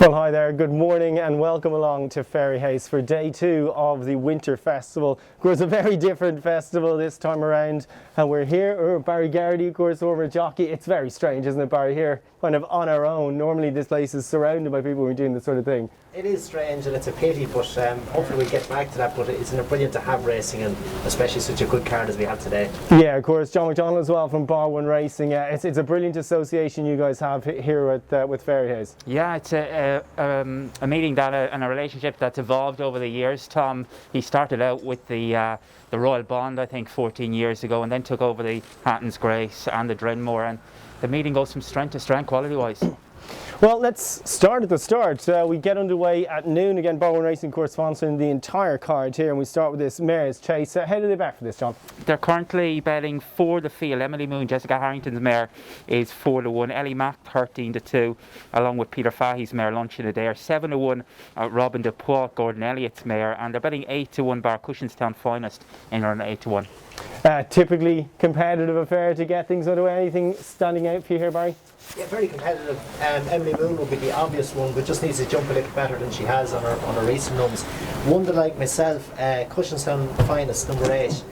Well, hi there, good morning and welcome along to Fairyhouse for day 2 of the Winter Festival. Of course, a very different festival this time around, and we're here, Barry Geraghty, of course, over at Jockey. It's very strange, isn't it, Barry, here kind of on our own. Normally this place is surrounded by people who are doing this sort of thing. It is strange and it's a pity, but hopefully we'll get back to that. But it's brilliant to have racing, and especially such a good card as we have today. Yeah, of course, John McDonnell as well from Bar 1 Racing. It's a brilliant association you guys have here with Fairyhouse. Yeah, it's a meeting and a relationship that's evolved over the years. Tom, he started out with the Royal Bond, I think, 14 years ago, and then took over the Hatton's Grace and the Drenmore, and the meeting goes from strength to strength quality-wise. Well, let's start at the start. We get underway at noon. Again, Bar 1 Racing, of course, sponsoring the entire card here, and we start with this Mare's Chase. How do they bet for this, John? They're currently betting for the field. Emily Moon, Jessica Harrington's mare, is 4-1. Ellie Mack, 13-2, along with Peter Fahey's mare, Lunch in a Dare. 7-1, Robin de Poit, Gordon Elliott's mare, and they're betting 8-1 Bar Cushinstown Finest in around 8-1. Typically competitive affair to get things underway. Anything standing out for you here, Barry? Yeah, very competitive. Emily Moon will be the obvious one, but just needs to jump a little better than she has on her recent runs. One that, like myself, Cushinstown Finest, number 8,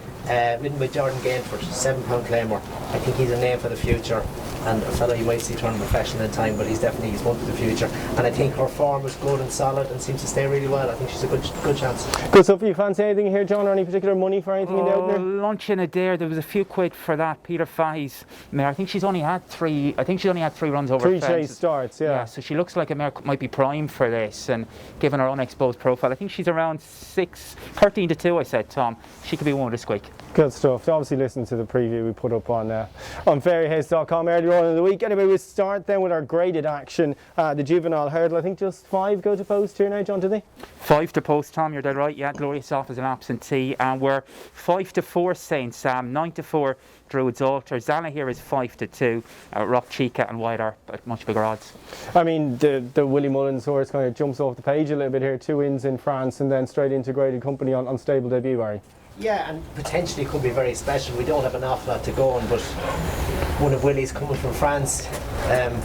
ridden by Jordan Gainford, £7 Claymore. I think he's a name for the future, and a fellow you might see turn professional in time, but he's one for the future. And I think her form is good and solid and seems to stay really well. I think she's a good chance. Good stuff. You fancy anything here, John, or any particular money for anything in the opener? Lunch in a Dare, there was a few quid for that. Peter Fahey's mare, I think she's only had 3 runs over 3 chase starts, yeah. So she looks like a mare might be primed for this, and given her unexposed profile, I think she's around 13-2, I said, Tom. She could be one with a squeak. Good stuff. Obviously listen to the preview we put up on fairyhouse.com earlier on in the week. Anyway, we'll start then with our graded action, the Juvenile Hurdle. I think just 5 go to post here now, John, do they? 5 to post, Tom, you're dead right. Yeah, Glorious Off is an absentee, and we're 5-4 Saint Sam, 9-4 Druid's Altar. Zana here is 5-2, Rock Chica and White Arp at much bigger odds. I mean, the Willie Mullins horse kind of jumps off the page a little bit here. 2 wins in France and then straight into graded company on stable debut, Barry. Yeah, and potentially could be very special. We don't have an awful lot to go on, but one of Willie's coming from France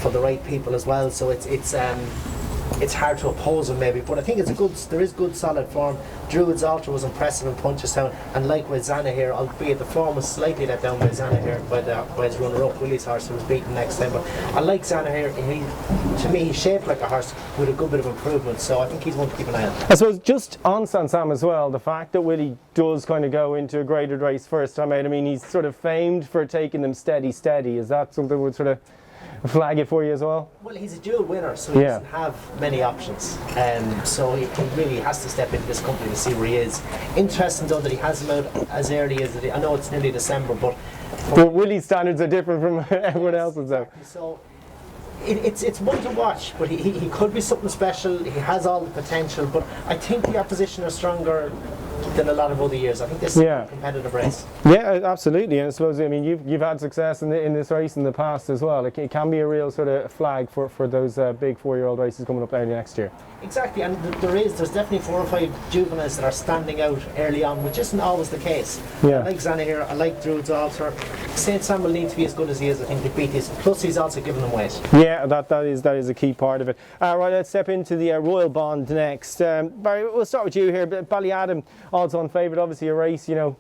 for the right people as well, so it's hard to oppose him maybe, but I think there is good solid form. Druid's Altar was impressive in Punchestown, and likewise Zana here, albeit the form was slightly let down by Zana here by his runner-up Willie's horse, who was beaten next time. But I like Zana here. To me, he's shaped like a horse with a good bit of improvement, so I think he's one to keep an eye on. I suppose just on San Sam as well, the fact that Willie does kind of go into a graded race first time out, I mean, he's sort of famed for taking them steady. Is that something that would sort of flag it for you as well? Well, he's a dual winner, so he doesn't have many options, so he really has to step into this company to see where he is. Interesting though that he has him out as early as I know it's nearly December, but Willie's standards are different from everyone else's though. So it's one to watch, but he could be something special. He has all the potential, but I think the opposition are stronger than a lot of other years. I think this is a competitive race. Yeah, absolutely. And I suppose, I mean, you've had success in this race in the past as well. It can be a real sort of flag for those big 4-year-old races coming up early next year. Exactly, and there's definitely 4 or 5 juveniles that are standing out early on, which isn't always the case. Yeah. I like Zana here, I like Druid's Altar. St. Sam will need to be as good as he is, I think, to beat this. Plus he's also given them weight. Yeah, that is a key part of it. Right, let's step into the Royal Bond next. Barry, we'll start with you here. Ballyadam, odds-on favourite, obviously a race, you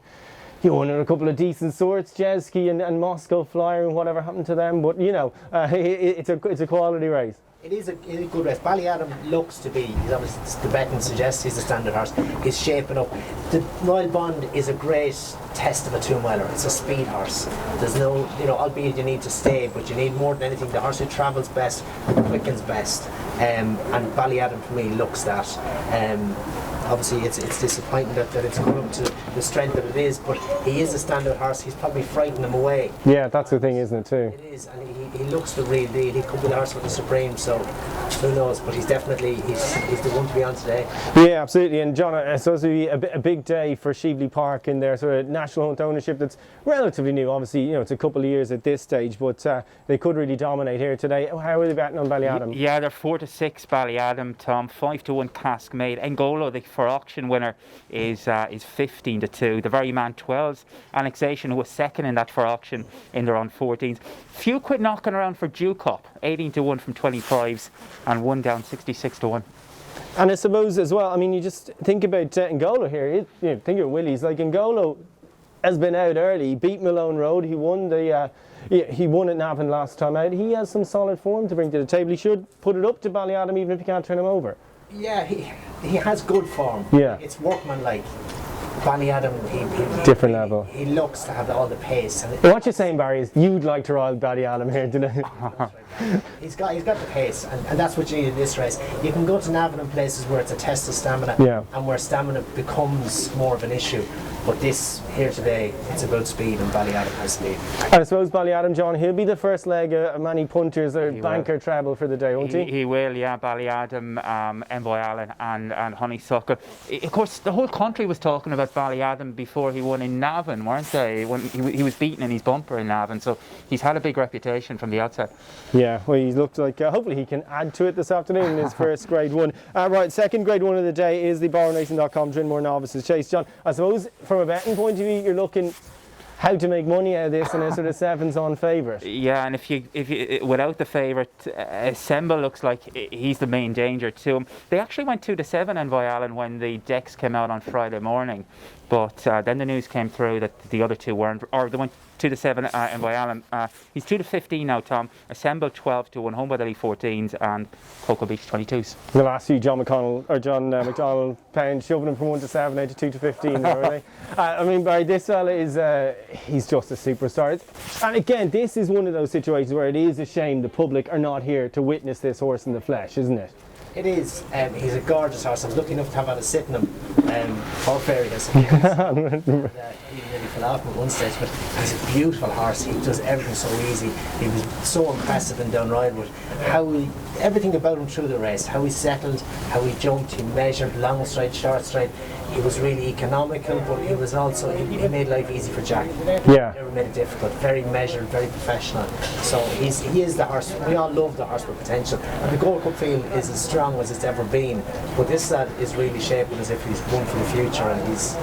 won a couple of decent sorts, Jesky and Moscow Flyer and whatever happened to them, but it's a quality race. It is a good race. Ballyadam looks to be, he's obviously, the betting suggests he's a standard horse, he's shaping up. The Royal Bond is a great test of a 2-miler. It's a speed horse. There's no, albeit you need to stay, but you need more than anything the horse who travels best, quickens best, and Ballyadam for me looks that. Obviously it's disappointing that it's come up to the strength that it is, but he is a standard horse. He's probably frightened him away. Yeah, that's the thing, isn't it, too? It is, and he looks the real deal. He could be the horse with the Supreme, so who knows, but he's definitely he's the one to be on today. Yeah, absolutely. And John, it's supposed to be a big day for Sheveley Park in their sort of national hunt ownership that's relatively new. Obviously, it's a couple of years at this stage, but they could really dominate here today. How are they betting on Ballyadam? Yeah, they're 4-6 Ballyadam, Tom. 5-1 Cask Made. Engolo, the for auction winner, is 15-2. The Very Man 12s. Annexation, who was second in that for auction in their own 14s. Few quid knocking around for Dew Cup, 18-1 from 20 Pride. 5s, and 1 down 66 to 1. And I suppose as well, I mean, you just think about N'Golo here. Think of Willie's. Like, N'Golo has been out early. He beat Malone Road. He won he won at Navan last time out. He has some solid form to bring to the table. He should put it up to Ballyadam even if you can't turn him over. Yeah, he has good form. Yeah. It's workmanlike. Ballyadam, different level. He looks to have all the pace. And what you're saying, Barry, is you'd like to ride Ballyadam here today. He's got the pace, and that's what you need in this race. You can go to Navan in places where it's a test of stamina, and where stamina becomes more of an issue. But this here today, it's about speed, and Ballyadam has speed. And I suppose Ballyadam, John, he'll be the first leg of many punters or banker treble for the day, won't he? He will, yeah. Ballyadam, Envoy Allen and Honeysuckle. Of course, the whole country was talking about Ballyadam before he won in Navan, weren't they? When he was beaten in his bumper in Navan, so he's had a big reputation from the outset. Yeah, well, he looked like hopefully he can add to it this afternoon in his first Grade 1. Right, second Grade 1 of the day is the BorrowRacing.com Drinmore Novices Chase. John, I suppose from a betting point of view, you're looking how to make money out of this, and a sort of 7's on favourite. Yeah, and if you without the favourite, Assemble looks like he's the main danger to him. They actually went 2-7 Envoy Allen when the decks came out on Friday morning, but then the news came through that the other two weren't, or they went 2-7 Envoy Allen. He's 2-15 now, Tom. Assemble 12-1, Home by the Lee 14s, and Cocoa Beach 22s. The last few John McDonnell pounds shoving him from 1-7 out to 2-15, are they? I mean, Barry, this fella is he's just a superstar. And again, this is one of those situations where it is a shame the public are not here to witness this horse in the flesh, isn't it? It is. He's a gorgeous horse. I was lucky enough to have had a sit in him for Fairyhouse. He nearly fell off at one stage, but he's a beautiful horse. He does everything so easy. He was so impressive in Down Ridewood. Everything about him through the race, how he settled, how he jumped, he measured, long stride, short stride. He was really economical, but he was also, he made life easy for Jack. Yeah. Never made it difficult. Very measured, very professional. So he is the horse. We all love the horse with potential. And the Gold Cup field is as strong as it's ever been. But this lad is really shaping as if he's one for the future, and he's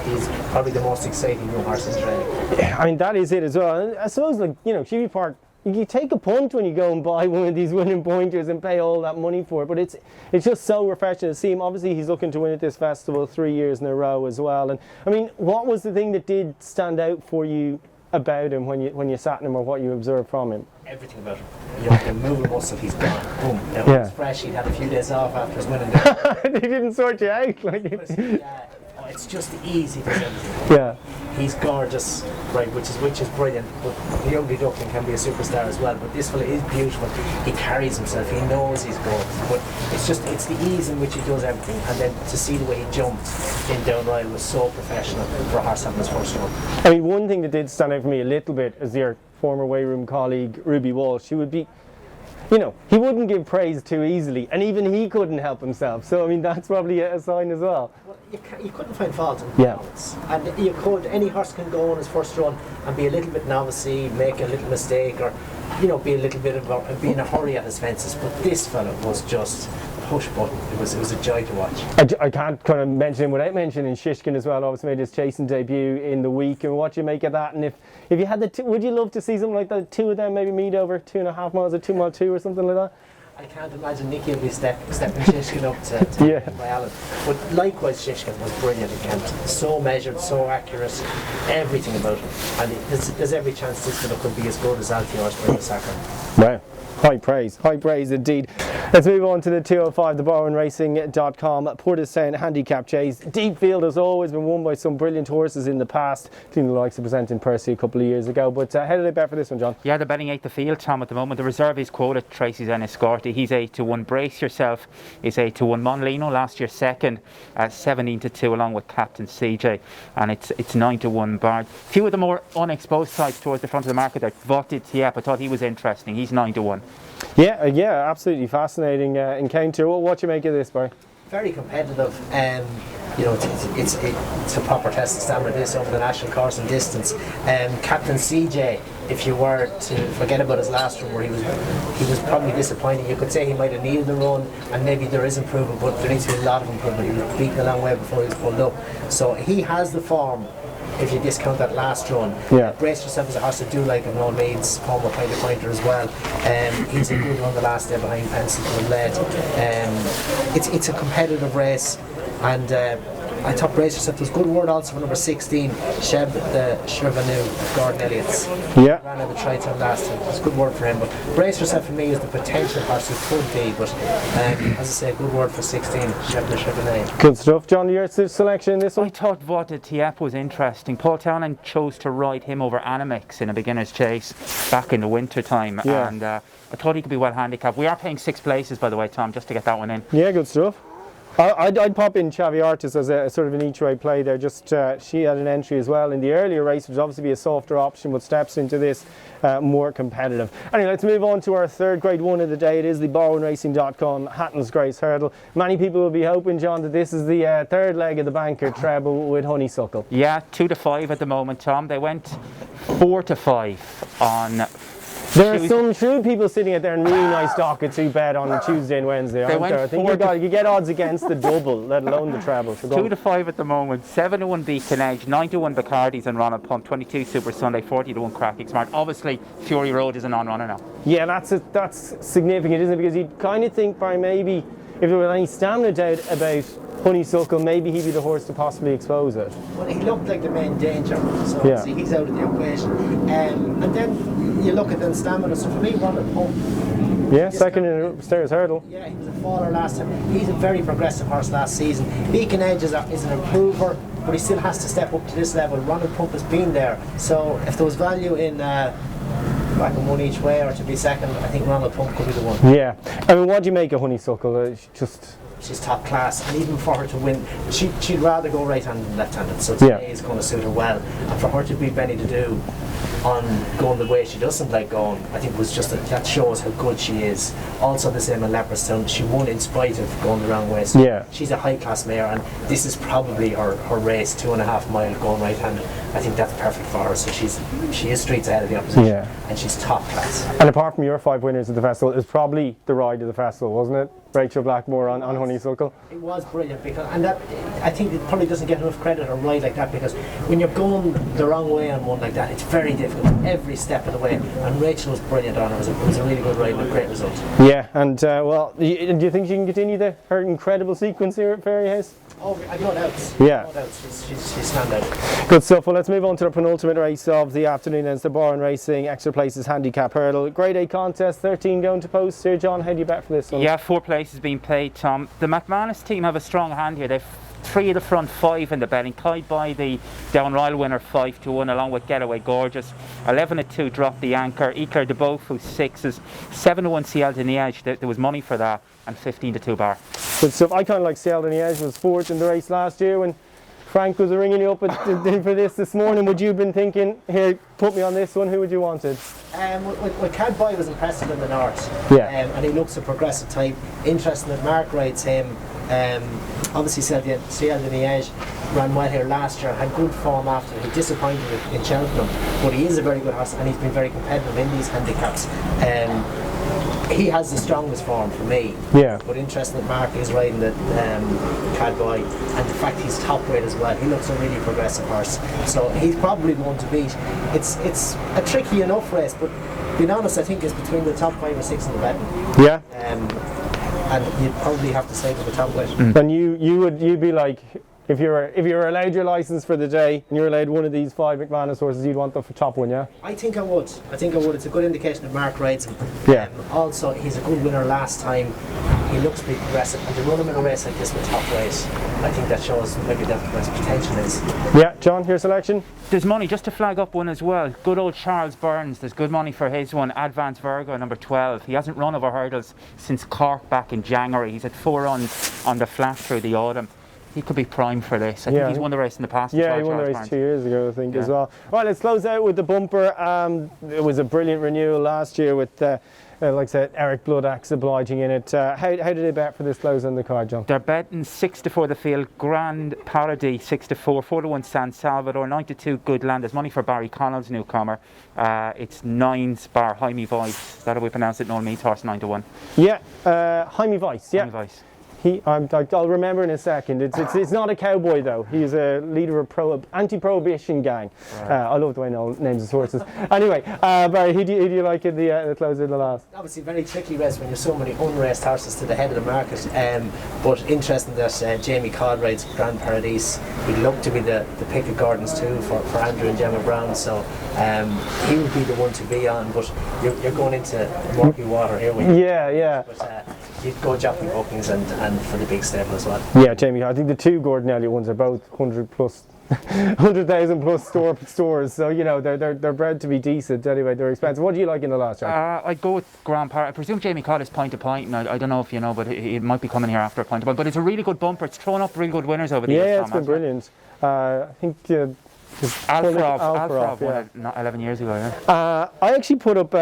probably the most exciting young horse in training. Yeah, I mean, that is it as well. And I suppose, like, Cheevy Park, you take a punt when you go and buy one of these winning pointers and pay all that money for it, but it's just so refreshing to see him. Obviously, he's looking to win at this festival 3 years in a row as well. And I mean, what was the thing that did stand out for you about him when you sat in him, or what you observed from him? Everything about him. The moving muscle, he's gone. Boom. Now, when he's fresh, he'd had a few days off after his winning day. They didn't sort you out. Like it's just easy to everything. Yeah. He's gorgeous, right, which is brilliant. But the ugly duckling can be a superstar as well. But this fella is beautiful. He carries himself. He knows he's good. But it's the ease in which he does everything. And then to see the way he jumped in Down Ride was so professional for a horse having his first run. I mean, one thing that did stand out for me a little bit is your former weighroom colleague Ruby Walsh. She would be, he wouldn't give praise too easily, and even he couldn't help himself. So I mean, that's probably a sign as well. Well, you couldn't find fault in performance. And any horse can go on his first run and be a little bit novice-y, make a little mistake, or be a little bit be in a hurry at his fences. But this fella was just push button. It was a joy to watch. I can't kind of mention him without mentioning Shishkin as well. Obviously made his chasing debut in the week, and what you make of that. And if you had would you love to see something like that? Two of them maybe meet over 2.5 miles, or 2 mile 2 or something like that? I can't imagine Nicky will be stepping Shishkin up to by Allen. But likewise, Shishkin was brilliant at Kent. So measured, so accurate, everything about him. And there's every chance this fella could be as good as Alfie or Spring Sacre. Wow. High praise indeed. Let's move on to the 205, the BorrowRacing.com Portistown Handicapped Chase. Deep field has always been won by some brilliant horses in the past, including the likes of Presenting Percy a couple of years ago. But how did they bet for this one, John? Yeah, they're betting 8 the field, Tom, at the moment. The reserve is quoted, Tracy's Enniscorthy. He's 8-1. Brace Yourself is 8-1. Monlino, last year second, 17-2, along with Captain CJ. And it's 9-1 Bard. Few of the more unexposed types towards the front of the market there. Voted Tiep, I thought he was interesting. He's 9-1. Yeah, absolutely fascinating encounter. What do you make of this, Barry? Very competitive. It's a proper test of stamina this over the national course and distance. Captain CJ, if you were to forget about his last run where he was probably disappointing, you could say he might have needed the run, and maybe there is improvement, but there needs to be a lot of improvement. He was beaten a long way before he was pulled up. So he has the form if you discount that last run. Yeah. Brace Yourself is a horse that do like in all means, former kind of fighter as well. He's a good one the last day behind Pensicle and Led. It's a competitive race, and I thought Brace Yourself was a good word also for number 16, Sheb, the Chevenu, Gordon Elliott's. Yeah. Ran out of Triton last time. It's a good word for him. But Brace Yourself for me is the potential horse he could be. But as I say, a good word for 16, Sheb, the Chevenu. Good stuff. John, your selection in this I one? thought Vota Tiep was interesting. Paul Townend chose to ride him over Animix in a beginner's chase back in the winter time, Yeah. and I thought he could be well handicapped. We are paying 6 places, by the way, Tom, just to get that one in. Yeah, good stuff. I'd pop in Chavi Artis as a sort of an each way play there. Just she had an entry as well in the earlier race, which would obviously be a softer option, but steps into this more competitive. Anyway, let's move on to our third Grade 1 of the day. It is the BorrowandRacing.com Hatton's Grace Hurdle. Many people will be hoping, John, that this is the third leg of the banker treble with Honeysuckle. Yeah, 2 to 5 at the moment, Tom. They went 4 to 5 on. There are some shrewd people sitting out there in really nice dockets who bet on Tuesday and Wednesday, aren't there? I think you get odds against the double, let alone the treble. So 2 to 5 at the moment. 7 to 1 Beacon Edge, 9 to 1 Bacardi's and Ronald Pump, 22 Super Sunday, 40 to 1 Cracking Smart. Obviously, Fury Road is a non-runner now. Yeah, that's significant, isn't it? Because you'd kind of think by maybe if there was any stamina doubt about Honeysuckle, maybe he'd be the horse to possibly expose it. Well, he looked like the main danger, so Yeah. see, he's out of the equation. And then you look at the stamina. So for me, Ronald Pump. Yeah, second in the Stairs Hurdle. Yeah, he was a faller last time. He's a very progressive horse last season. Beacon Edge is an improver, but he still has to step up to this level. Ronald Pump has been there, so if there was value in back in one each way or to be second, I think Ronald Pump could be the one. Yeah. I mean, what do you make of Honeysuckle? She's top class, and even for her to win, she'd rather go right-handed than left-handed, so today is going to suit her well. And for her to beat Benny to do on going the way she doesn't like going, I think was just that shows how good she is. Also the same in Leopardstown, she won in spite of going the wrong way. So Yeah. she's a high-class mare, and this is probably her race, 2.5 mile going right-handed. I think that's perfect for her, so she is streets ahead of the opposition, Yeah. and she's top class. And apart from your 5 winners of the festival, it was probably the ride of the festival, wasn't it? Rachel Blackmore on Honeysuckle. It was brilliant, because, and that, I think it probably doesn't get enough credit or ride like that, because when you're going the wrong way on one like that, it's very difficult every step of the way. And Rachel was brilliant on it. It was a really good ride and a great result. Yeah, and well, do you think she can continue her incredible sequence here at Fairyhouse? Oh, I've no doubts. Yeah. No doubts. She's standout. Good stuff. Well, let's move on to the penultimate race of the afternoon. It's the Borrowand Racing Extra Places Handicapped Hurdle. Grade A contest, 13 going to post here. John, how do you bet for this one? Yeah, 4 places being paid, Tom. The McManus team have a strong hand here. They've 3 of the front 5 in the betting. Clyde by the Downrile winner 5 to 1, along with Getaway Gorgeous. 11 to 2 Drop the Anchor. Eclair de Beauf, who's 6s. 7 to 1 Ciel de Niège. There was money for that. And 15 to 2 Bar. Good stuff. I kind of like Ciel de Niège, was 4th in the race last year when Frank was ringing you up for this morning. Would you have been thinking, here, put me on this one? Who would you wanted? Well, Cadboy was impressive in the north. Yeah. And he looks a progressive type. Interesting that Mark rides him. Obviously, Ciel de Niège ran well here last year, had good form after. He disappointed in Cheltenham, but he is a very good horse, and he's been very competitive in these handicaps. He has the strongest form for me. Yeah. But interesting that Mark is riding the Cadboy, and the fact he's top weight as well. He looks a really progressive horse, so he's probably the one to beat. It's a tricky enough race, but being honest, I think it's between the top 5 or 6 in the betting. Yeah. And you'd probably have to say to the top weight. And you'd be like, if you were allowed your license for the day and you're allowed one of these 5 McManus horses, you'd want the top one, yeah? I think I would. It's a good indication that Mark rides him. Yeah. Also, he's a good winner last time. He looks pretty progressive, and to run him in a race like this with top weight, I think that shows maybe that his potential is. Yeah, John, your selection? There's money, just to flag up one as well. Good old Charles Burns, there's good money for his one. Advanced Virgo, number 12. He hasn't run over hurdles since Cork back in January. He's had 4 runs on the flat through the autumn. He could be prime for this. I think he's won the race in the past. Yeah, he won the race 2 years ago, I think, as well. Right, let's close out with the bumper. It was a brilliant renewal last year with, like I said, Eric Bloodaxe obliging in it. How did they bet for this close on the card, John? They're betting 6 to 4 the field. Grand Paradis 6 to 4, 4 to 1 San Salvador, 9 to 2 Good Land. There's money for Barry Connell's newcomer. It's 9 Bar Jaime Vice. That'll be pronounced at Noel Meath horse 9 to 1. Yeah, Jaime Vice. Yeah. Jaime Vice. I'll remember in a second. It's not a cowboy though. He's a leader of anti-prohibition gang. Right. I love the way Noel names his horses. Anyway, Barry, who do you like in the close in the last? Obviously, very tricky race when there's so many unraced horses to the head of the market. But interesting that Jamie Codd rides Grand Paradise. He'd look to be the pick of Gordon's too for Andrew and Gemma Brown. So he would be the one to be on. But you're going into murky water here. Yeah. But you'd go jockey bookings and for the big stable as well. Yeah, Jamie. I think the two Gordon Elliott ones are both 100,000 plus stores. So you know they're bred to be decent. Anyway, they're expensive. What do you like in the last track? I'd go with Grand Park. I presume Jamie Codd is point to point, and I don't know if you know, but it might be coming here after a point to point. But it's a really good bumper. It's thrown up really good winners over the years. Yeah, it's been brilliant. I think. Alfarov won it 11 years ago. Yeah. I actually put up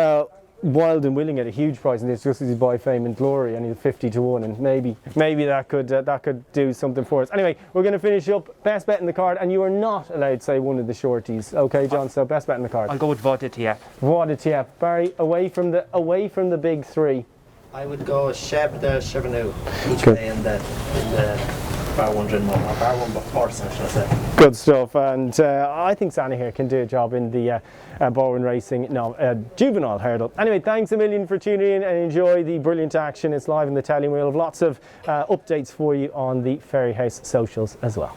Wild and Willing at a huge price, and it's just as he's by Fame and Glory, and he's 50 to 1, and maybe that could do something for us. Anyway, we're going to finish up. Best bet in the card, and you are not allowed to say one of the shorties. Okay, John. So best bet in the card. I'll go with Vod Tiep. Barry, away from the big three. I would go Cheb de Chevenou each way in the bar 100 bar 1 horse, should I say. Good stuff, and I think Santa here can do a job in the Bowen Racing Juvenile Hurdle. Anyway, thanks a million for tuning in and enjoy the brilliant action. It's live in the telly. We'll have lots of updates for you on the Fairyhouse socials as well.